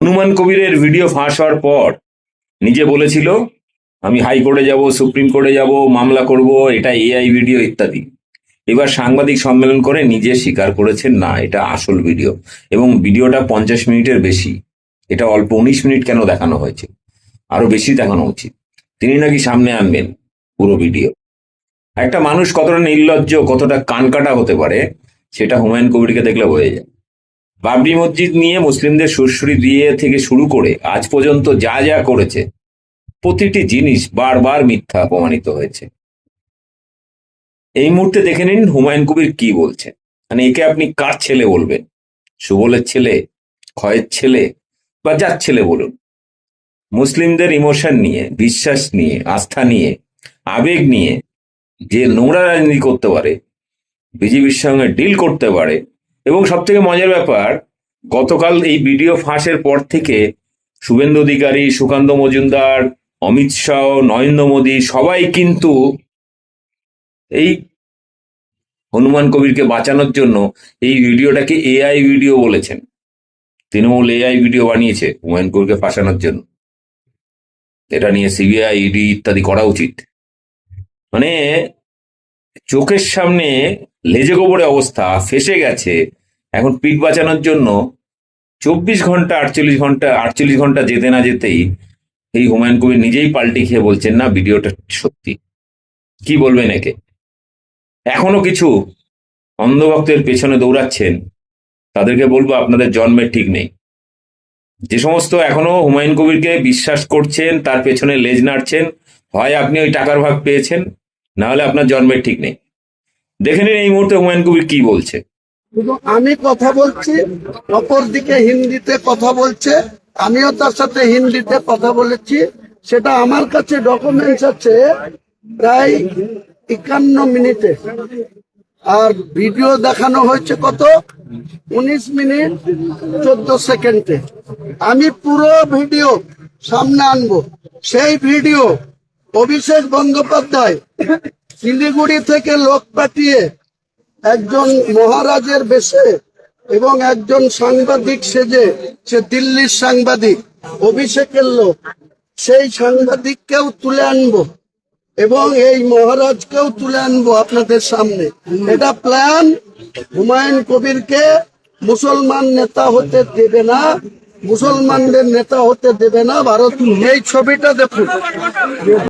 হনুমান কবিরের ভিডিও ফাঁস হওয়ার পর নিজে বলেছিল আমি হাইকোর্টে যাব, সুপ্রিম কোর্টে যাব, মামলা করব, এটা এআই ভিডিও ইত্যাদি। এবার সাংবাদিক সম্মেলন করে নিজে স্বীকার করেছেন না এটা আসল ভিডিও, এবং ভিডিওটা 50 মিনিটের বেশি। এটা অল্প 19 মিনিট কেন দেখানো হয়েছে, আরো বেশি দেখানো উচিত। তিনি নাকি সামনে আনবেন পুরো ভিডিও। একটা মানুষ কতটা নির্লজ্জ, কতটা কানকাটা হতে পারে সেটা হুমায়ুন কবিরকে দেখলে বোঝা যায়। বাবরি মসজিদ নিয়ে মুসলিমদের সুরসুরি দিয়ে থেকে শুরু করে আজ পর্যন্ত যা যা করেছে প্রতিটি জিনিস বারবার মিথ্যা প্রমাণিত হয়েছে। এই মুহূর্তে দেখে নিন হুমায়ুন কবির কি বলছে। মানে একে আপনি কার ছেলে বলবেন? সুবলের ছেলে, ক্ষয়ের ছেলে, বা যার ছেলে বলুন। মুসলিমদের ইমোশন নিয়ে, বিশ্বাস নিয়ে, আস্থা নিয়ে, আবেগ নিয়ে যে নোংরা রাজনীতি করতে পারে, বিজেপির সঙ্গে ডিল করতে পারে, এবং সব থেকে মজার ব্যাপার, গতকাল এই ভিডিও ফাঁসের পর থেকে শুভেন্দু অধিকারী, সুকান্ত মজুমদার, অমিত শাহ, নরেন্দ্র মোদী সবাই কিন্তু এই হনুমান কবিরকে বাঁচানোর জন্য এই ভিডিওটাকে এআই ভিডিও বলেছেন। তৃণমূল এআই ভিডিও বানিয়েছে হুমায়ুন কবিরকে ফাঁসানোর জন্য। এটা নিয়ে সিবিআই, ইডি ইত্যাদি করা উচিত। মানে চোখের সামনে লেজে গোবরে অবস্থা, ফেসে গেছে। এখন পিঠ বাঁচানোর জন্য 24 ঘন্টা 48 ঘন্টা যেতে না যেতেই এই হুমায়ুন কবির নিজেই পাল্টি খেয়ে বলছেন না ভিডিওটা সত্যি। কি বলবেন একে? এখনো কিছু অন্ধভক্তের পেছনে দৌড়াচ্ছেন, তাদেরকে বলবো আপনাদের জন্মের ঠিক নেই। যে সমস্ত এখনো হুমায়ুন কবিরকে বিশ্বাস করছেন, তার পেছনে লেজ নাড়ছেন, হয় আপনি ওই টাকার ভাগ পেয়েছেন, না হলে আপনার জন্মের ঠিক নেই। দেখে নিন এই মুহূর্তে হুমায়ুন কবির কি বলছে। আমি কথা বলছি, অপর দিকে হিন্দিতে কথা বলছে, আমিও তার সাথে হিন্দিতে কথা বলেছি। সেটা আমার কাছে ডকুমেন্টস আছে প্রায় 51 মিনিটে, আর ভিডিও দেখানো হয়েছে কত 19 মিনিট 14 সেকেন্ডে। আমি পুরো ভিডিও সামনে আনবো। সেই ভিডিও অভিষেক বন্দ্যোপাধ্যায় শিলিগুড়ি থেকে লোক পাঠিয়ে একজন মহারাজের বেশে এবং একজন সাংবাদিক সেজে, সে দিল্লির সাংবাদিক, অভিষেকের লোক, সেই সাংবাদিককেও তুলে আনবো এবং এই মহারাজকেও তুলে আনবো আপনাদের সামনে। এটা প্ল্যান। হুমায়ুন কবিরকে মুসলমান নেতা হতে দেবে না, মুসলমানদের নেতা হতে দেবে না ভারত। এই ছবিটা দেখুন।